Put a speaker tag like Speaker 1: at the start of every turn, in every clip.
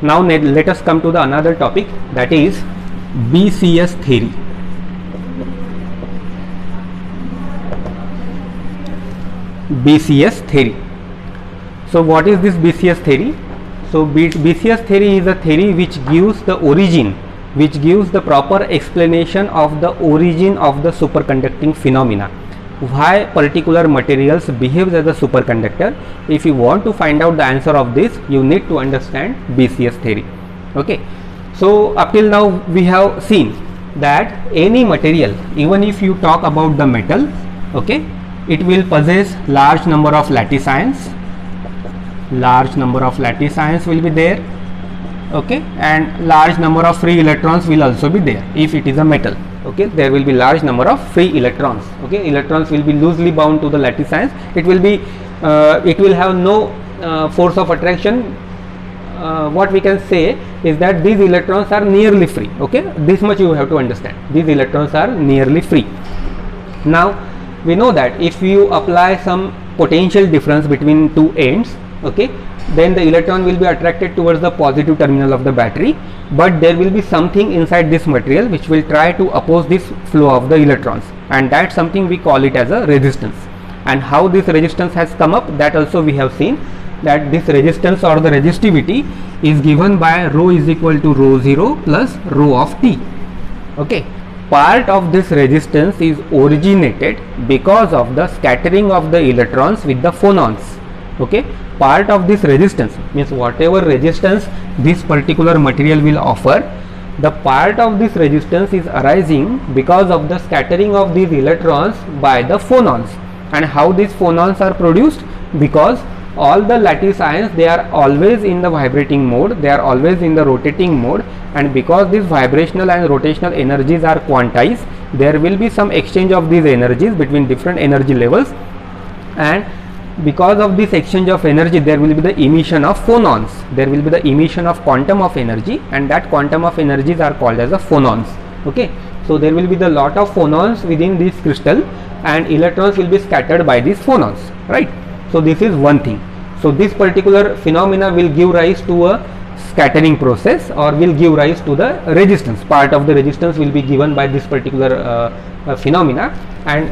Speaker 1: Now let us come to the another topic, that is BCS theory. BCS theory. So what is this BCS theory? So BCS theory is a theory which gives the origin, which gives the proper explanation of the origin of the superconducting phenomena. Why particular materials behaves as a superconductor. If you want to find out the answer of this, you need to understand BCS theory. Okay, so up till now we have seen that any material, even if you talk about the metal, okay, it will possess large number of lattice ions. Large number of lattice ions will be there, okay, and large number of free electrons will also be there. If it is a metal, okay, there will be large number of free electrons. Okay, electrons will be loosely bound to the lattice ions. It will be it will have no force of attraction. What we can say is that these electrons are nearly free. Okay, this much you have to understand. These electrons are nearly free. Now we know that if you apply some potential difference between two ends, okay, then the electron will be attracted towards the positive terminal of the battery, but there will be something inside this material which will try to oppose this flow of the electrons, and that's something we call it as a resistance. And how this resistance has come up, that also we have seen, that this resistance or the resistivity is given by rho is equal to rho 0 plus rho of t. Okay, part of this resistance is originated because of the scattering of the electrons with the phonons. Okay, part of this resistance means whatever resistance this particular material will offer, the part of this resistance is arising because of the scattering of these electrons by the phonons. And how these phonons are produced? Because all the lattice ions, they are always in the vibrating mode, they are always in the rotating mode, and because these vibrational and rotational energies are quantized, there will be some exchange of these energies between different energy levels, and because of this exchange of energy there will be the emission of phonons, there will be the emission of quantum of energy, and that quantum of energies are called as the phonons. Okay, so there will be the lot of phonons within this crystal, and electrons will be scattered by these phonons, right? So this is one thing. So this particular phenomena will give rise to a scattering process, or will give rise to the resistance. Part of the resistance will be given by this particular phenomena, and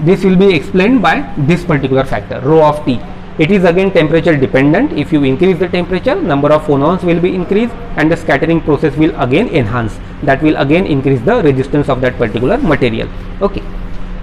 Speaker 1: this will be explained by this particular factor, rho of t. It is again temperature dependent. If you increase the temperature, number of phonons will be increased, and the scattering process will again enhance. That will again increase the resistance of that particular material. Okay,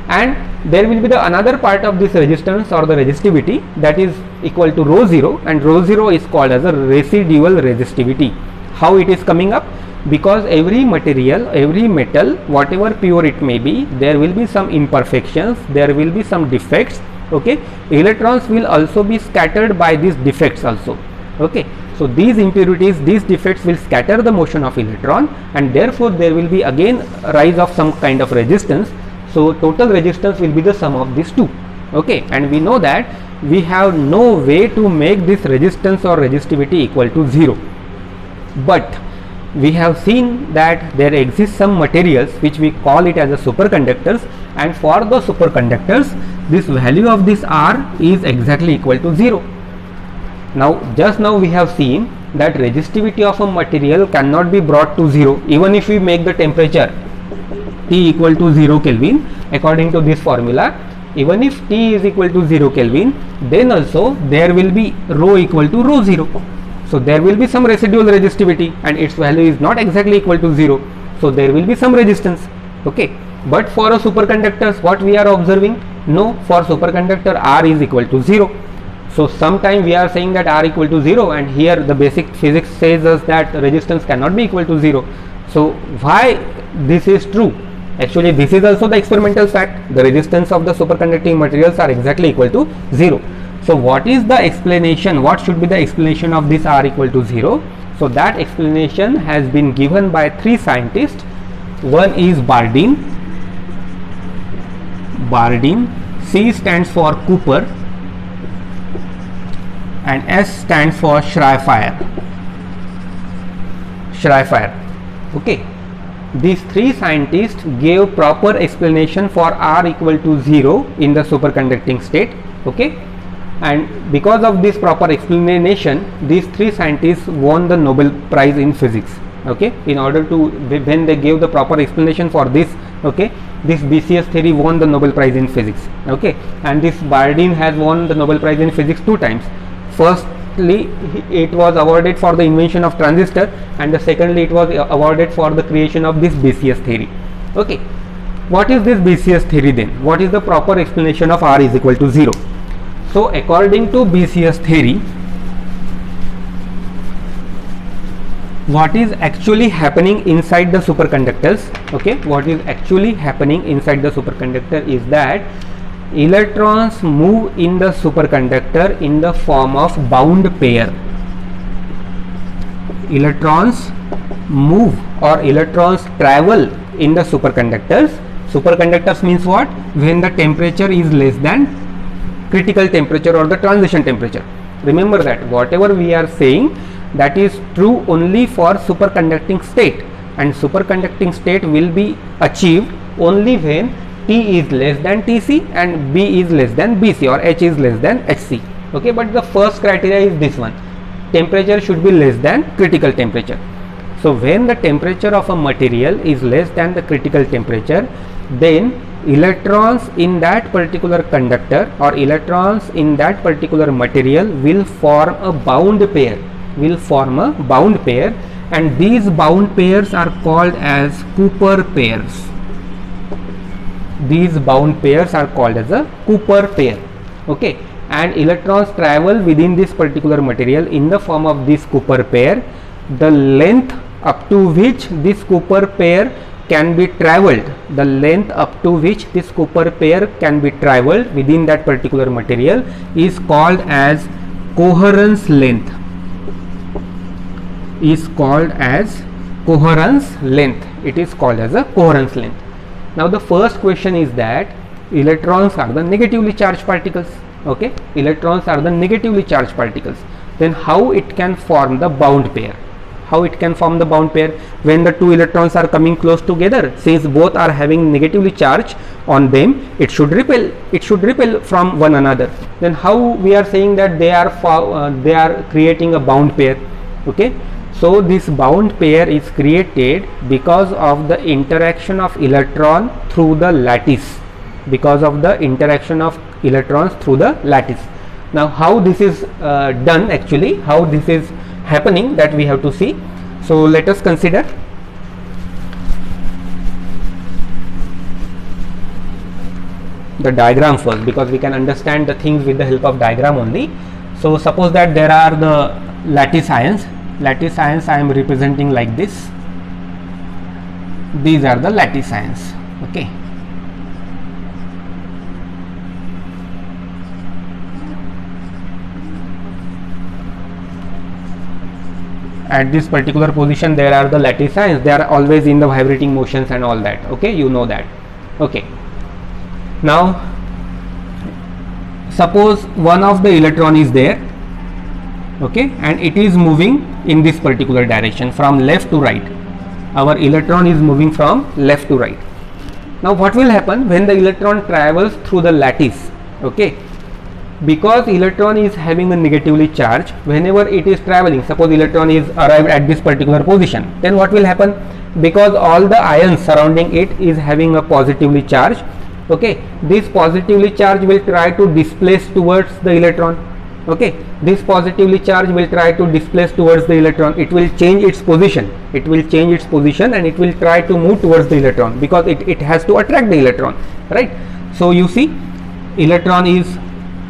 Speaker 1: and there will be the another part of this resistance or the resistivity, that is equal to rho 0, and rho 0 is called as a residual resistivity. How it is coming up? Because every material, every metal, whatever pure it may be, there will be some imperfections, there will be some defects. Okay, electrons will also be scattered by these defects also. Okay, so these impurities, these defects will scatter the motion of electron, and therefore there will be again a rise of some kind of resistance. So total resistance will be the sum of these two. Okay, and we know that we have no way to make this resistance or resistivity equal to 0, but we have seen that there exist some materials which we call it as a superconductors, and for the superconductors this value of this R is exactly equal to 0. Now just now we have seen that resistivity of a material cannot be brought to 0 even if we make the temperature T equal to 0 Kelvin according to this formula. Even if T is equal to 0 Kelvin, then also there will be rho equal to rho 0. So there will be some residual resistivity, and its value is not exactly equal to 0. So there will be some resistance. Okay, but for a superconductors, what we are observing? No, for superconductor R is equal to 0. So sometime we are saying that R equal to 0, and here the basic physics says us that resistance cannot be equal to 0. So why this is true? Actually this is also the experimental fact. The resistance of the superconducting materials are exactly equal to 0. So what is the explanation? What should be the explanation of this R equal to 0? So that explanation has been given by three scientists. One is Bardeen. C stands for Cooper, and S stands for Schreier. Okay, these three scientists gave proper explanation for R equal to 0 in the superconducting state. Okay, and because of this proper explanation, these three scientists won the Nobel Prize in physics. Okay, in order to, when they gave the proper explanation for this, okay, this BCS theory won the Nobel Prize in physics. Okay, and this Bardeen has won the Nobel Prize in physics 2 times. Firstly, it was awarded for the invention of transistor, and secondly it was awarded for the creation of this BCS theory. Okay, what is this BCS theory then? What is the proper explanation of R is equal to 0? So according to BCS theory, what is actually happening inside the superconductors, okay, what is actually happening inside the superconductor is that electrons move in the superconductor in the form of bound pair. Electrons move or electrons travel in the superconductors. Superconductors means what? When the temperature is less than critical temperature or the transition temperature. Remember that whatever we are saying, that is true only for superconducting state, and superconducting state will be achieved only when T is less than Tc and B is less than Bc or H is less than Hc. Okay, but the first criteria is this one: temperature should be less than critical temperature. So when the temperature of a material is less than the critical temperature, then electrons in that particular conductor or electrons in that particular material will form a bound pair, and these bound pairs are called as Cooper pairs. These bound pairs are called as a Cooper pair. Okay, and electrons travel within this particular material in the form of this Cooper pair. The length up to which this Cooper pair can be traveled, the length up to which this Cooper pair can be traveled within that particular material is called as coherence length. Is called as coherence length. It is called as a coherence length. Now the first question is that electrons are the negatively charged particles. Okay, electrons are the negatively charged particles. Then how it can form the bound pair? How it can form the bound pair? When the two electrons are coming close together, since both are having negatively charge on them, it should repel. It should repel from one another. Then how we are saying that they are creating a bound pair? Okay. So this bound pair is created because of the interaction of electron through the lattice. Because of the interaction of electrons through the lattice. Now how this is done actually, how this is happening, that we have to see. So let us consider the diagram first, because we can understand the things with the help of diagram only. So suppose that there are the lattice ions. Lattice ions I am representing like this. These are the lattice ions. Okay. At this particular position there are the lattice ions. They are always in the vibrating motions and all that. Okay, you know that. Okay. Now suppose one of the electron is there. Okay, and it is moving in this particular direction from left to right. Our electron is moving from left to right. Now what will happen when the electron travels through the lattice? Okay, because electron is having a negatively charge, whenever it is traveling, suppose electron is arrived at this particular position, then what will happen? Because all the ions surrounding it is having a positively charge. Okay, this positively charge will try to displace towards the electron. Okay, this positively charge will try to displace towards the electron. It will change its position. It will change its position and it will try to move towards the electron, because it has to attract the electron, right? So you see, electron is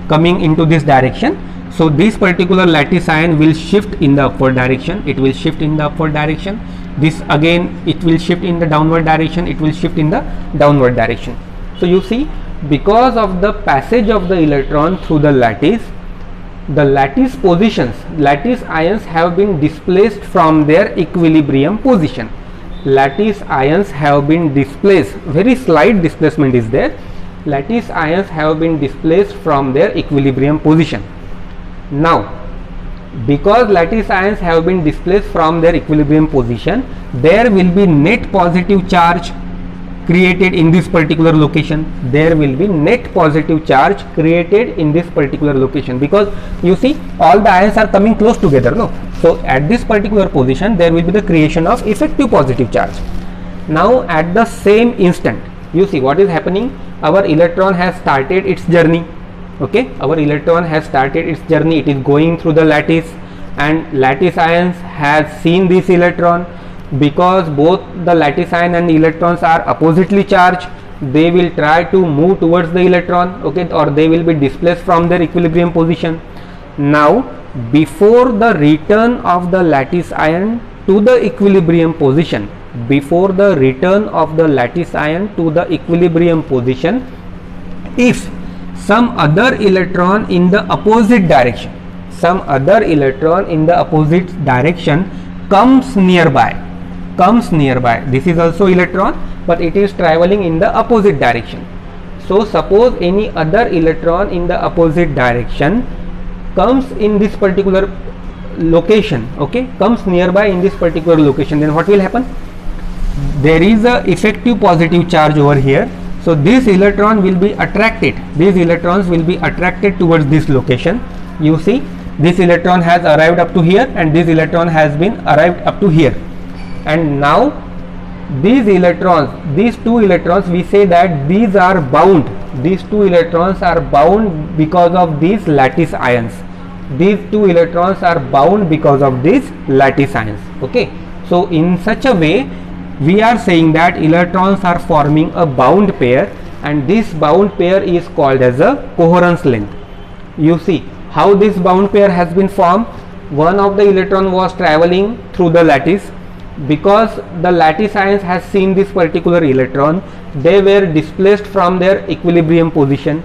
Speaker 1: coming into this direction. So this particular lattice ion will shift in the upward direction. It will shift in the upward direction. This again, it will shift in the downward direction. It will shift in the downward direction. So you see, because of the passage of the electron through the lattice positions, lattice ions have been displaced from their equilibrium position. Lattice ions have been displaced, very slight displacement is there. Lattice ions have been displaced from their equilibrium position. Now because lattice ions have been displaced from their equilibrium position, there will be net positive charge created in this particular location. There will be net positive charge created in this particular location, because you see all the ions are coming close together, no? So at this particular position there will be the creation of effective positive charge. Now at the same instant, you see what is happening. Our electron has started its journey. Okay, our electron has started its journey. It is going through the lattice, and lattice ions has seen this electron. Because both the lattice ion and electrons are oppositely charged, they will try to move towards the electron, okay, or they will be displaced from their equilibrium position. Now before the return of the lattice ion to the equilibrium position, before the return of the lattice ion to the equilibrium position, if some other electron in the opposite direction, some other electron in the opposite direction comes nearby, this is also electron, but it is traveling in the opposite direction. So suppose any other electron in the opposite direction comes in this particular location, okay, comes nearby in this particular location, then what will happen? There is a effective positive charge over here. So this electron will be attracted, these electrons will be attracted towards this location. You see, this electron has arrived up to here, and this electron has been arrived up to here. And now these electrons, these two electrons, we say that these are bound, these two electrons are bound because of these lattice ions. These two electrons are bound because of these lattice ions. Okay, so in such a way we are saying that electrons are forming a bound pair, and this bound pair is called as a coherence length. You see how this bound pair has been formed. One of the electron was traveling through the lattice. Because the lattice ions has seen this particular electron, they were displaced from their equilibrium position.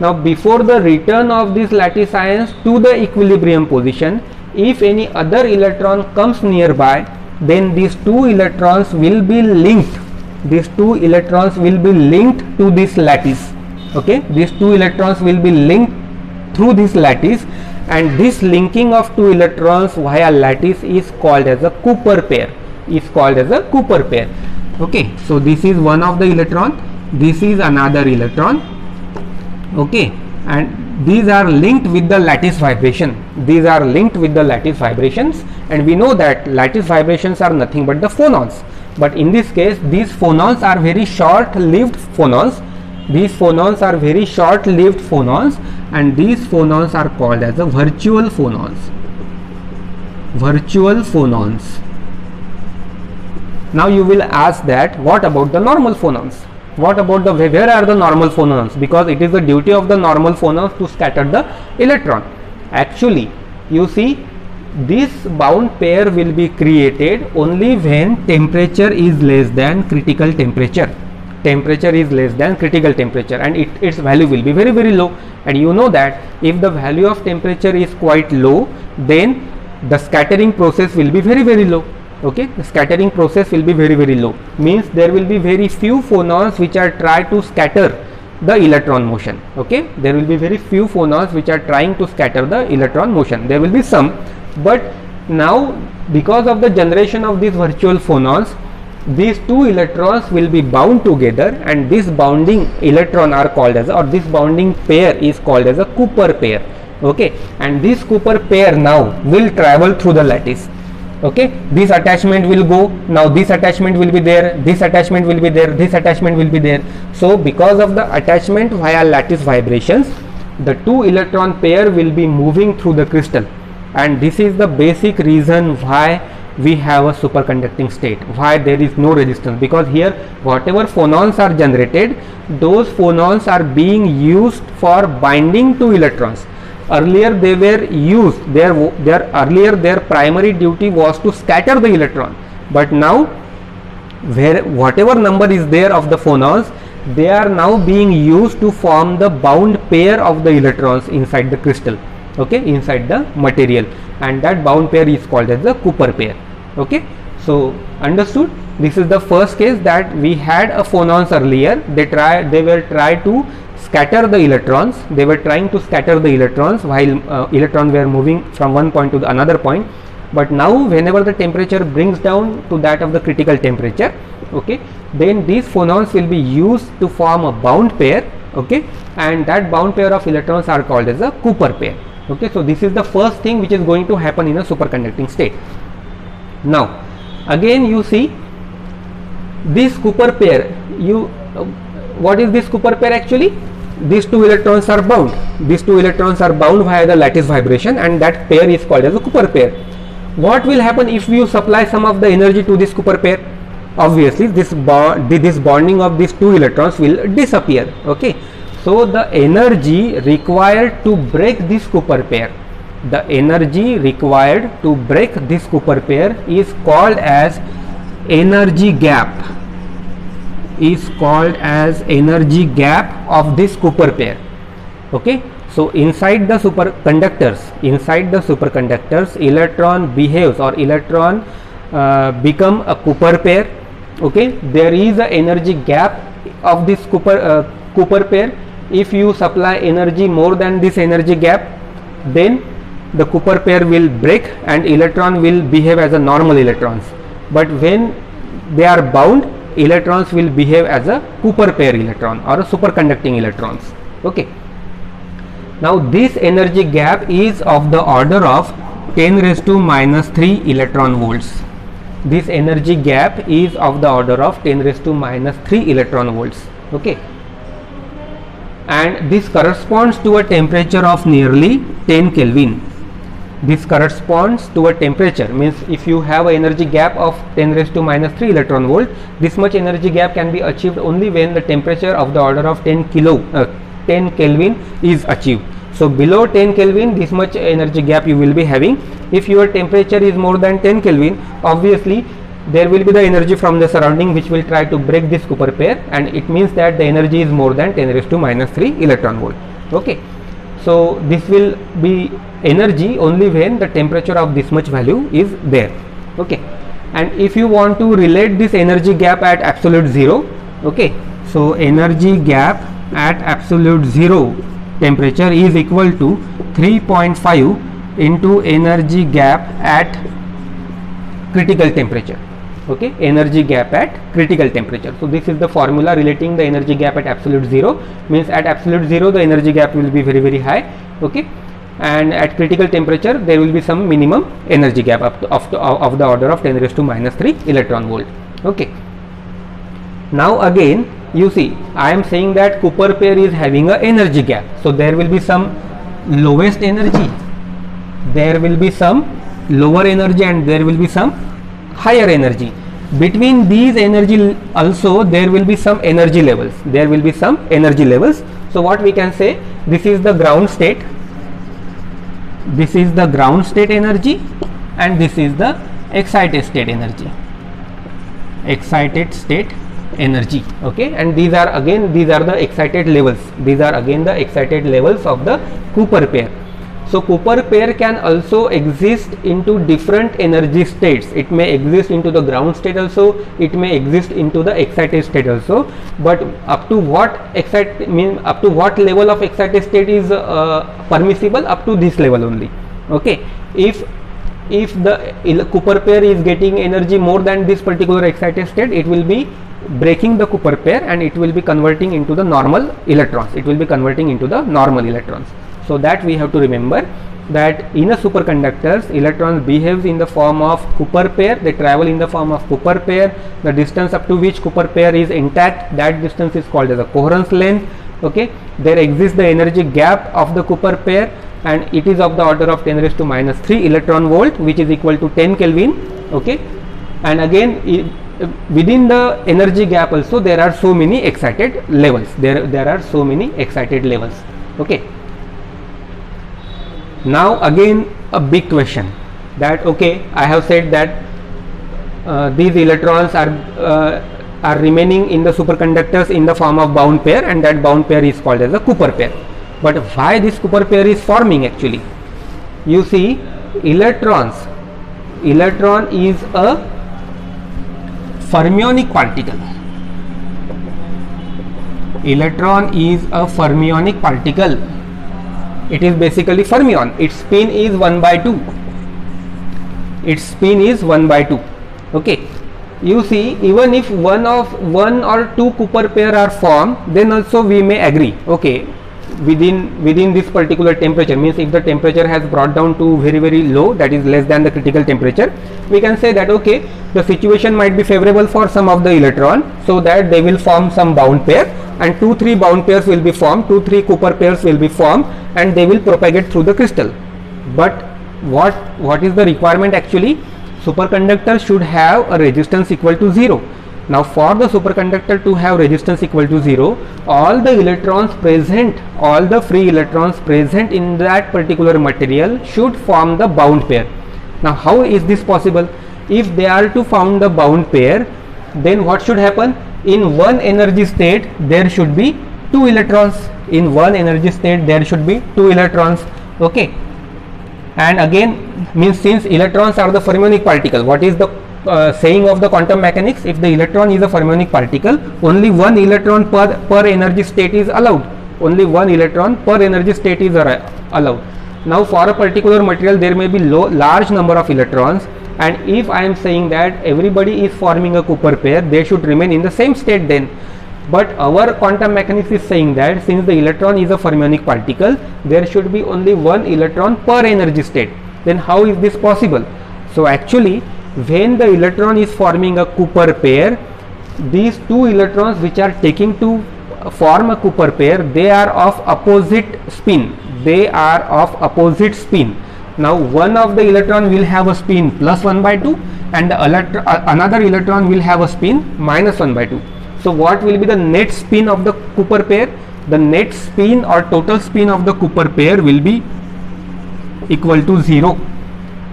Speaker 1: Now before the return of these lattice ions to the equilibrium position, if any other electron comes nearby, then these two electrons will be linked, these two electrons will be linked to this lattice. Okay, these two electrons will be linked through this lattice, and this linking of two electrons via lattice is called as a Cooper pair, is called as a Cooper pair. Okay, so this is one of the electron, this is another electron. Okay, and these are linked with the lattice vibration, these are linked with the lattice vibrations, and we know that lattice vibrations are nothing but the phonons. But in this case these phonons are very short lived phonons, these phonons are very short lived phonons, and these phonons are called as the virtual phonons, virtual phonons. Now you will ask that what about the normal phonons? What about the, where are the normal phonons? Because it is the duty of the normal phonons to scatter the electron. Actually, you see, this bound pair will be created only when temperature is less than critical temperature. Temperature is less than critical temperature, and its value will be very, very low. And you know that if the value of temperature is quite low, then the scattering process will be very, very low. Okay, the scattering process will be very, very low, means there will be very few phonons which are try to scatter the electron motion. Okay, there will be very few phonons which are trying to scatter the electron motion. There will be some, but now because of the generation of these virtual phonons, these two electrons will be bound together, and this bounding electron are called as, or this bounding pair is called as a Cooper pair. Okay, and this Cooper pair now will travel through the lattice. Okay, this attachment will go, now this attachment will be there, this attachment will be there, this attachment will be there. So because of the attachment via lattice vibrations, the two electron pair will be moving through the crystal, and this is the basic reason why we have a superconducting state, why there is no resistance, because here whatever phonons are generated, those phonons are being used for binding to electrons. Earlier they were used, their primary duty was to scatter the electron, but now whatever number is there of the phonons, they are now being used to form the bound pair of the electrons inside the crystal. Okay, inside the material, and that bound pair is called as the Cooper pair. Okay, so understood? This is the first case that we had a phonons earlier, they were trying to scatter the electrons, they were trying to scatter the electrons while electrons were moving from one point to the another point. But now whenever the temperature brings down to that of the critical temperature, okay, then these phonons will be used to form a bound pair, okay, and that bound pair of electrons are called as a Cooper pair. Okay, so this is the first thing which is going to happen in a superconducting state. Now again you see this Cooper pair, what is this Cooper pair actually? These two electrons are bound. These two electrons are bound via the lattice vibration, and that pair is called as a Cooper pair. What will happen if you supply some of the energy to this Cooper pair? Obviously this bonding of these two electrons will disappear. Okay, so the energy required to break this Cooper pair, the energy required to break this Cooper pair is called as energy gap, of this Cooper pair. Okay, so inside the superconductors, electron behaves, or electron become a Cooper pair. Okay, there is a energy gap of this Cooper pair. If you supply energy more than this energy gap, then the Cooper pair will break and electron will behave as a normal electrons. But when they are bound, electrons will behave as a Cooper pair electron or a superconducting electrons. Okay, now this energy gap is of the order of 10 raised to minus 3 electron volts. This energy gap is of the order of 10 raised to minus 3 electron volts. Okay, and this corresponds to a temperature of nearly 10 Kelvin. This corresponds to a temperature, means if you have an energy gap of 10 raised to minus 3 electron volt, this much energy gap can be achieved only when the temperature of the order of 10 Kelvin is achieved. So below 10 Kelvin, this much energy gap you will be having. If your temperature is more than 10 Kelvin, obviously there will be the energy from the surrounding which will try to break this Cooper pair, and it means that the energy is more than 10 raised to minus 3 electron volt. Okay, so this will be energy only when the temperature of this much value is there. Okay, and if you want to relate this energy gap at absolute zero, okay, so energy gap at absolute zero temperature is equal to 3.5 into energy gap at critical temperature. Okay, energy gap at critical temperature. So this is the formula relating the energy gap at absolute zero, means at absolute zero the energy gap will be very, very high. Okay, and at critical temperature there will be some minimum energy gap of the order of 10 raised to minus 3 electron volt. Okay, now again you see I am saying that Cooper pair is having a energy gap, so there will be some lowest energy, there will be some lower energy, and there will be some higher energy. Between these energy also there will be some energy levels, so what we can say, this is the ground state, energy, and this is the excited state energy, okay, and these are the excited levels, of the Cooper pair. So Cooper pair can also exist into different energy states. It may exist into the ground state also, it may exist into the excited state also, but up to what level of excited state is permissible? Up to this level only. Okay, if the Cooper pair is getting energy more than this particular excited state, it will be breaking the Cooper pair and it will be converting into the normal electrons. So that we have to remember that in a superconductors, electrons behaves in the form of Cooper pair, they travel in the form of Cooper pair. The distance up to which Cooper pair is intact, that distance is called as a coherence length. Okay, there exists the energy gap of the Cooper pair, and it is of the order of 10 raised to minus 3 electron volt, which is equal to 10 Kelvin. Okay, and again within the energy gap also there are so many excited levels. Okay, now again a big question, that okay, I have said that these electrons are remaining in the superconductors in the form of bound pair, and that bound pair is called as a Cooper pair. But why this Cooper pair is forming actually? You see, electron is a fermionic particle. It is basically fermion. Its spin is 1/2. Okay, you see, even if one or two Cooper pair are formed, then also we may agree, okay, within this particular temperature, means if the temperature has brought down to very low, that is less than the critical temperature, we can say that okay, the situation might be favorable for some of the electron, so that they will form some bound pair, and 2-3 bound pairs will be formed, 2-3 Cooper pairs will be formed, and they will propagate through the crystal. But what is the requirement actually? Superconductor should have a resistance equal to 0. Now for the superconductor to have resistance equal to 0, all the electrons present, all the free electrons present in that particular material should form the bound pair. Now how is this possible? If they are to form the bound pair, then what should happen? In one energy state there should be 2 electrons. In one energy state there should be 2 electrons. Okay. And again, means since electrons are the fermionic particle, what is the saying of the quantum mechanics? If the electron is a fermionic particle, only one electron per energy state is allowed. Only one electron per energy state is allowed. Now for a particular material there may be large number of electrons, and if I am saying that everybody is forming a Cooper pair, they should remain in the same state then. But our quantum mechanics is saying that since the electron is a fermionic particle, there should be only one electron per energy state. Then how is this possible? So actually, when the electron is forming a Cooper pair, these 2 electrons which are taking to form a Cooper pair, they are of opposite spin. They are of opposite spin. Now one of the electron will have a spin +1/2, and the another electron will have a spin -1/2. So what will be the net spin of the Cooper pair? The net spin or total spin of the Cooper pair will be equal to 0.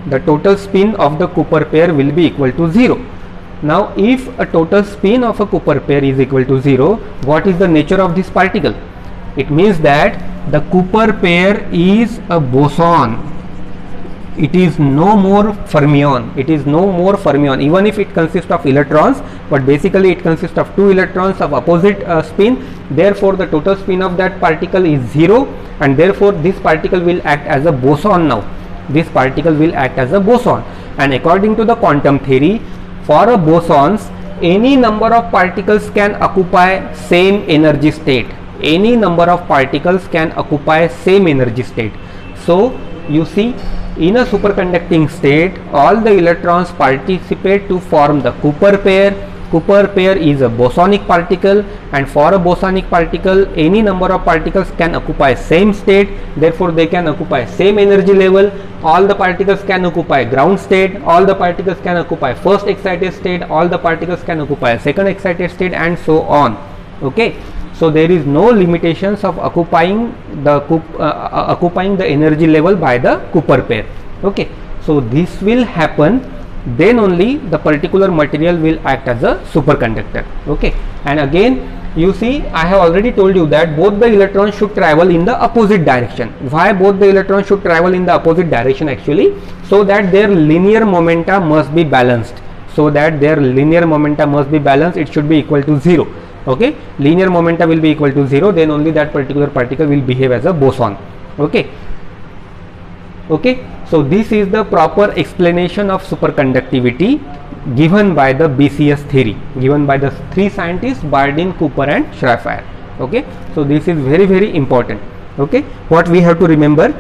Speaker 1: The total spin of the Cooper pair will be equal to 0. Now if a total spin of a Cooper pair is equal to 0, what is the nature of this particle? It means that the Cooper pair is a boson. It is no more fermion. It is no more fermion, even if it consists of electrons, but basically it consists of 2 electrons of opposite spin. Therefore the total spin of that particle is 0, and therefore this particle will act as a boson. Now this particle will act as a boson, and according to the quantum theory, for a bosons, any number of particles can occupy same energy state. Any number of particles can occupy same energy state. So you see, in a superconducting state, all the electrons participate to form the Cooper pair. Cooper pair is a bosonic particle, and for a bosonic particle, any number of particles can occupy same state. Therefore they can occupy same energy level. All the particles can occupy ground state, all the particles can occupy first excited state, all the particles can occupy second excited state, and so on. Okay, so there is no limitations of occupying the energy level by the Cooper pair. Okay, so this will happen, then only the particular material will act as a superconductor. Okay, and again you see, I have already told you that both the electrons should travel in the opposite direction. Why both the electrons should travel in the opposite direction? Actually, so that their linear momenta must be balanced. So that their linear momenta must be balanced, it should be equal to 0. Okay, linear momenta will be equal to 0, then only that particular particle will behave as a boson. Okay. Okay, so this is the proper explanation of superconductivity given by the BCS theory, given by the 3 scientists, Bardeen, Cooper and Schrieffer. Okay, so this is very important. Okay, what we have to remember,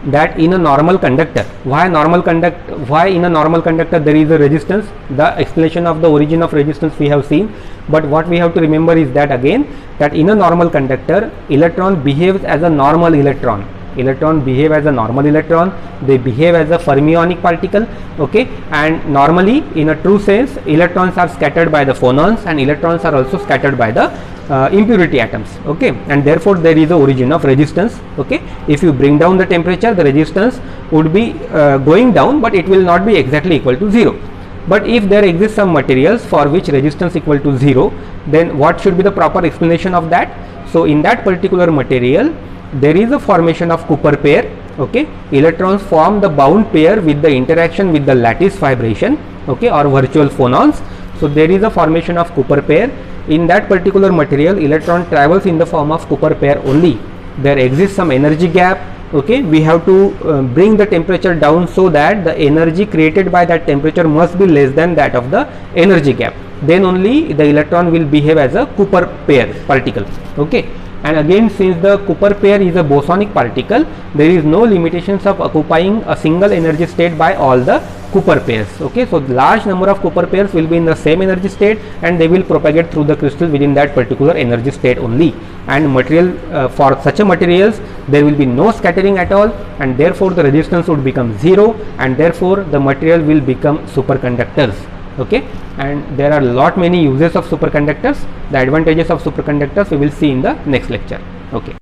Speaker 1: that in a normal conductor, why in a normal conductor there is a resistance? The explanation of the origin of resistance we have seen, but what we have to remember is that again, that in a normal conductor, electron behaves as a normal electron. Electron behave as a normal electron, they behave as a fermionic particle. Okay, and normally in a true sense, electrons are scattered by the phonons, and electrons are also scattered by the impurity atoms. Okay, and therefore there is a origin of resistance. Okay, if you bring down the temperature, the resistance would be going down, but it will not be exactly equal to 0. But if there exists some materials for which resistance equal to 0, then what should be the proper explanation of that? So in that particular material, there is a formation of Cooper pair. Okay, electrons form the bound pair with the interaction with the lattice vibration, okay, or virtual phonons. So there is a formation of Cooper pair. In that particular material, electron travels in the form of Cooper pair only. There exists some energy gap, okay, we have to bring the temperature down so that the energy created by that temperature must be less than that of the energy gap. Then only the electron will behave as a Cooper pair particle. Okay, and again, since the Cooper pair is a bosonic particle, there is no limitations of occupying a single energy state by all the Cooper pairs. Okay, so large number of Cooper pairs will be in the same energy state and they will propagate through the crystal within that particular energy state only. And material for such a materials, there will be no scattering at all, and therefore the resistance would become 0, and therefore the material will become superconductors. Okay, and there are lot many uses of superconductors. The advantages of superconductors we will see in the next lecture. Okay.